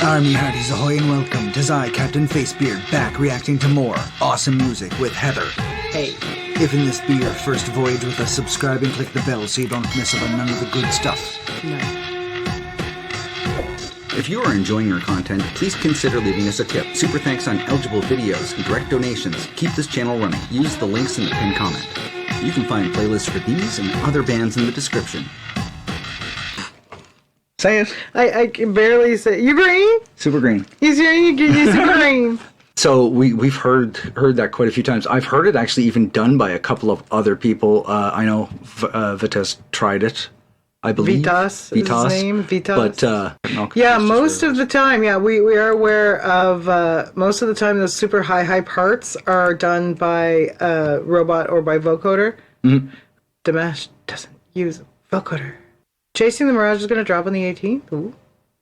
Army hearties ahoy and welcome. 'Tis I, Captain Facebeard, back reacting to more awesome music with Heather. Hey. If in this be your first voyage with us, subscribe and click the bell so you don't miss out on none of the good stuff. No. If you are enjoying our content, please consider leaving us a tip. Super thanks on eligible videos and direct donations. Keep this channel running. Use the links in the pinned comment. You can find playlists for these and other bands in the description. Say it. I can barely say. You green? Super green. He's super green. So we've heard that quite a few times. I've heard it actually even done by a couple of other people. I know Vitas tried it, I believe. Vitas is his name. Vitas. But yeah, most of the time, yeah, we are aware of most of the time those super high parts are done by robot or by vocoder. Mm-hmm. Dimash doesn't use vocoder. Chasing the Mirage is going to drop on the 18th.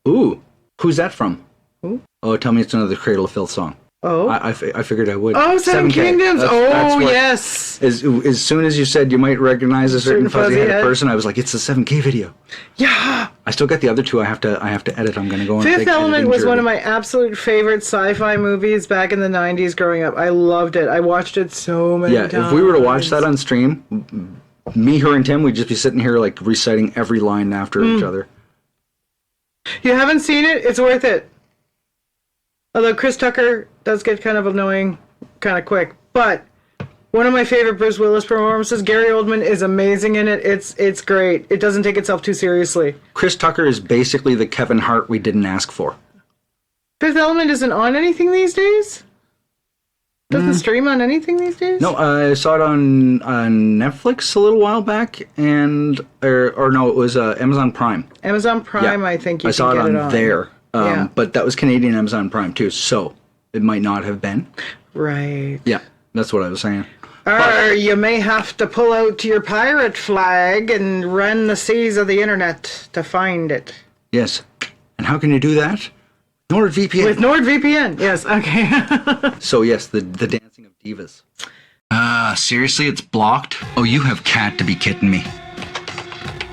Ooh. Who's that from? Ooh. Oh, tell me it's another Cradle of Filth song. Oh. I figured I would. Oh, Seven Kingdoms. That's what, yes. As soon as you said you might recognize a certain fuzzy-headed person, I was like, it's a 7K video. Yeah. I still got the other two I have to edit. I'm going to go on Fifth Element was one of my absolute favorite sci-fi movies back in the 90s growing up. I loved it. I watched it so many times. Yeah, if we were to watch that on stream, me, her, and Tim, we'd just be sitting here like reciting every line after each other. You haven't seen it? It's worth it. Although Chris Tucker does get kind of annoying kind of quick. But one of my favorite Bruce Willis performances, Gary Oldman is amazing in it. It's great. It doesn't take itself too seriously. Chris Tucker is basically the Kevin Hart we didn't ask for. Fifth Element isn't on anything these days? Doesn't stream on anything these days? No, I saw it on Netflix a little while back, and or no, it was Amazon Prime. Amazon Prime, yeah. I think I saw it on there. But that was Canadian Amazon Prime too, so it might not have been. Right. Yeah, that's what I was saying. Or you may have to pull out your pirate flag and run the seas of the internet to find it. Yes. And how can you do that? NordVPN. With NordVPN, yes, okay. So yes, the dancing of divas. Seriously, it's blocked? Oh, you have cat to be kidding me.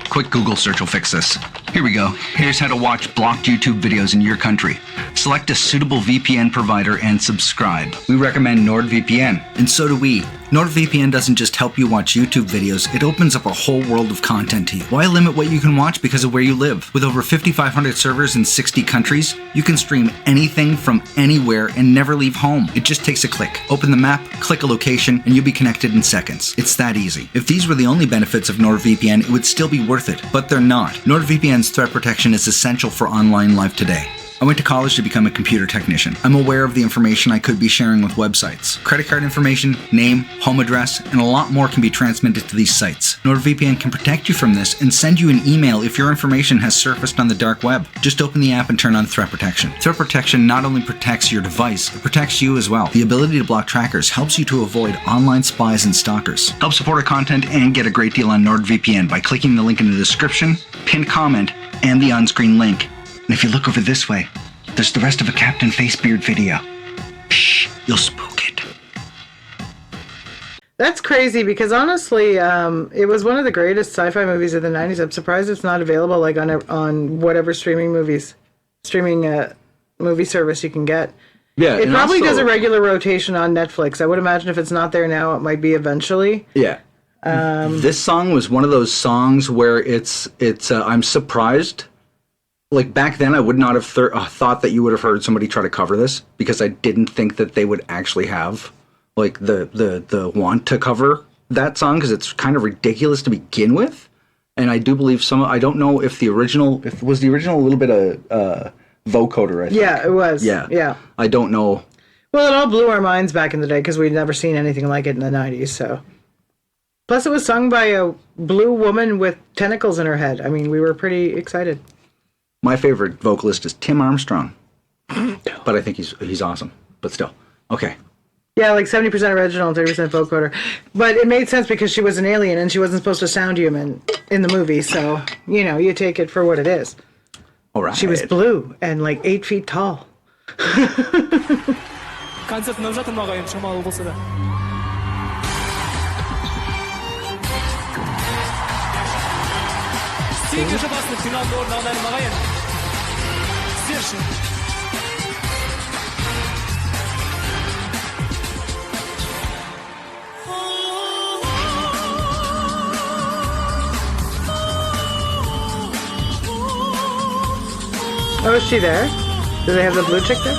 Quick Google search will fix this. Here we go. Here's how to watch blocked YouTube videos in your country. Select a suitable VPN provider and subscribe. We recommend NordVPN. And so do we. NordVPN doesn't just help you watch YouTube videos, it opens up a whole world of content to you. Why limit what you can watch because of where you live? With over 5,500 servers in 60 countries, you can stream anything from anywhere and never leave home. It just takes a click. Open the map, click a location, and you'll be connected in seconds. It's that easy. If these were the only benefits of NordVPN, it would still be worth it, but they're not. NordVPN's threat protection is essential for online life today. I went to college to become a computer technician. I'm aware of the information I could be sharing with websites. Credit card information, name, home address, and a lot more can be transmitted to these sites. NordVPN can protect you from this and send you an email if your information has surfaced on the dark web. Just open the app and turn on threat protection. Threat protection not only protects your device, it protects you as well. The ability to block trackers helps you to avoid online spies and stalkers. Help support our content and get a great deal on NordVPN by clicking the link in the description, pinned comment, and the on-screen link. And if you look over this way, there's the rest of a Captain Facebeard video. Shh, you'll spook it. That's crazy because honestly, it was one of the greatest sci-fi movies of the 90s. I'm surprised it's not available like on whatever streaming movie service you can get. Yeah, it probably does a regular rotation on Netflix. I would imagine if it's not there now, it might be eventually. Yeah. This song was one of those songs where it's I'm surprised. Like back then, I would not have thought that you would have heard somebody try to cover this because I didn't think that they would actually have like the want to cover that song because it's kind of ridiculous to begin with. And I do believe I don't know if the original was a little bit of vocoder. I think. Yeah, it was. Yeah. I don't know. Well, it all blew our minds back in the day because we'd never seen anything like it in the 90s. So, plus it was sung by a blue woman with tentacles in her head. I mean, we were pretty excited. My favorite vocalist is Tim Armstrong, but I think he's awesome. But still, okay. Yeah, like 70% original and 30% vocoder. But it made sense because she was an alien and she wasn't supposed to sound human in the movie. So, you take it for what it is. All right. She was blue and like 8 feet tall. Сиди же вас на финал до Нордвпн. Сершин. Oh, is she there? Do they have the blue chick there?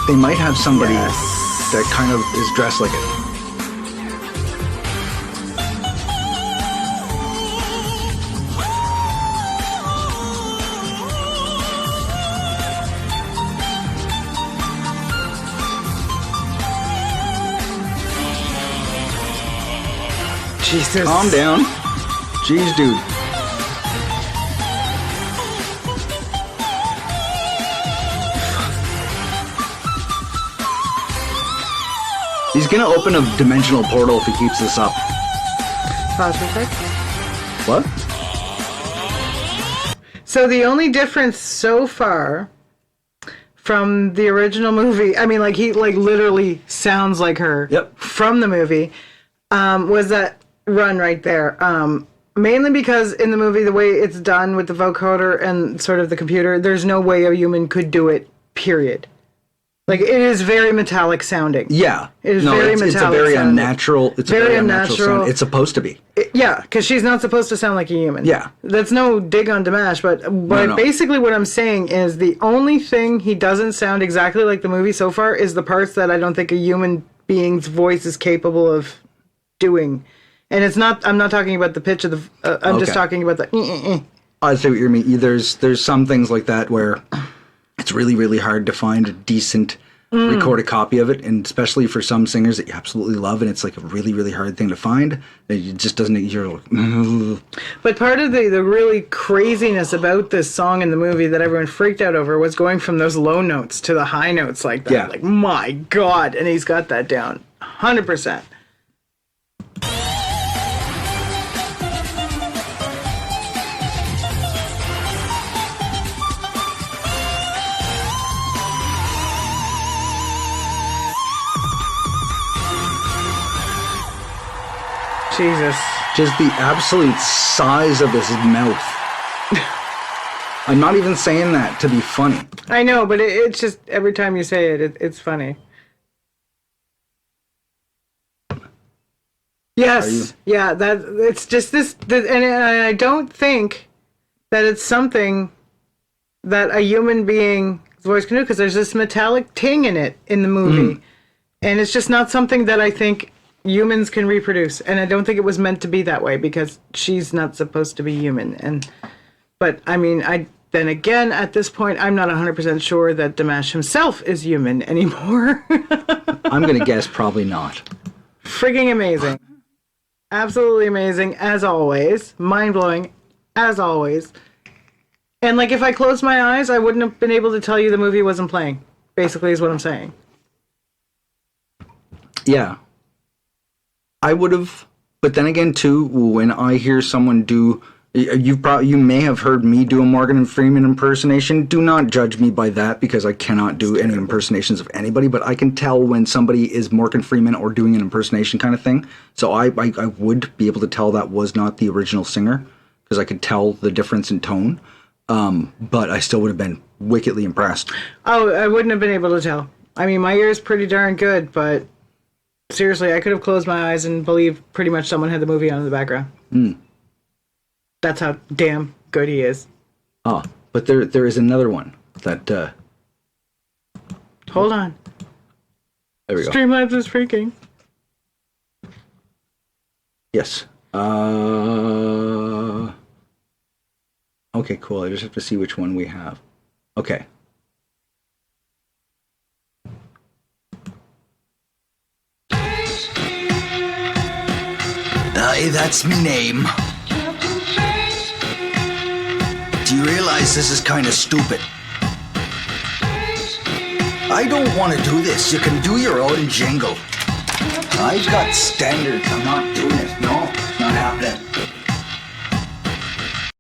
They might have somebody Yes. that kind of is dressed like it. Jesus. Calm down. Jeez, dude. He's gonna open a dimensional portal if he keeps this up. Pause for a sec. What? So the only difference so far from the original movie, I mean, like, he, like, literally sounds like her Yep. from the movie, was that run right there. Mainly because in the movie, the way it's done with the vocoder and sort of the computer, there's no way a human could do it, period. Like, it is very metallic sounding. Yeah. It is no, very it's a metallic very sounding. unnatural. It's Very a very unnatural unnatural. sound. It's supposed to be. Yeah, because she's not supposed to sound like a human. Yeah. That's no dig on Dimash, but No. basically what I'm saying is the only thing he doesn't sound exactly like the movie so far is the parts that I don't think a human being's voice is capable of doing. And it's not, I'm not talking about the pitch of the, I'm just Okay. talking about the, I see what you mean. There's some things like that where it's really, really hard to find a decent recorded copy of it, and especially for some singers that you absolutely love, and it's like a really, really hard thing to find. It just doesn't. You're like, But part of the really craziness about this song in the movie that everyone freaked out over was going from those low notes to the high notes like that. Yeah. Like, my God. And he's got that down 100%. Jesus. just the absolute size of his mouth. I'm not even saying that to be funny. I know, but it's just every time you say it, it's funny. Yes, yeah, that it's just this, and I don't think that it's something that a human being's voice can do, because there's this metallic ting in it in the movie, and it's just not something that I think humans can reproduce, and I don't think it was meant to be that way, because she's not supposed to be human. But I mean, then again, at this point, I'm not 100% sure that Dimash himself is human anymore. I'm going to guess probably not. Frigging amazing. Absolutely amazing, as always. Mind-blowing, as always. And, like, if I closed my eyes, I wouldn't have been able to tell you the movie wasn't playing, basically, is what I'm saying. Yeah. I would have, but then again, too, when I hear someone do, you may have heard me do a Morgan and Freeman impersonation. Do not judge me by that, because I cannot do any impersonations of anybody, but I can tell when somebody is Morgan Freeman or doing an impersonation kind of thing. So I would be able to tell that was not the original singer, because I could tell the difference in tone. But I still would have been wickedly impressed. Oh, I wouldn't have been able to tell. I mean, my ear is pretty darn good, but seriously, I could have closed my eyes and believed pretty much someone had the movie on in the background. That's how damn good he is. Oh, but there is another one that... Hold on. There we go. Streamlabs is freaking. Yes. Okay, cool. I just have to see which one we have. Okay. Aye, that's me name. Do you realize this is kind of stupid? I don't want to do this. You can do your own jingle. I've got standards. I'm not doing it. No, not happening.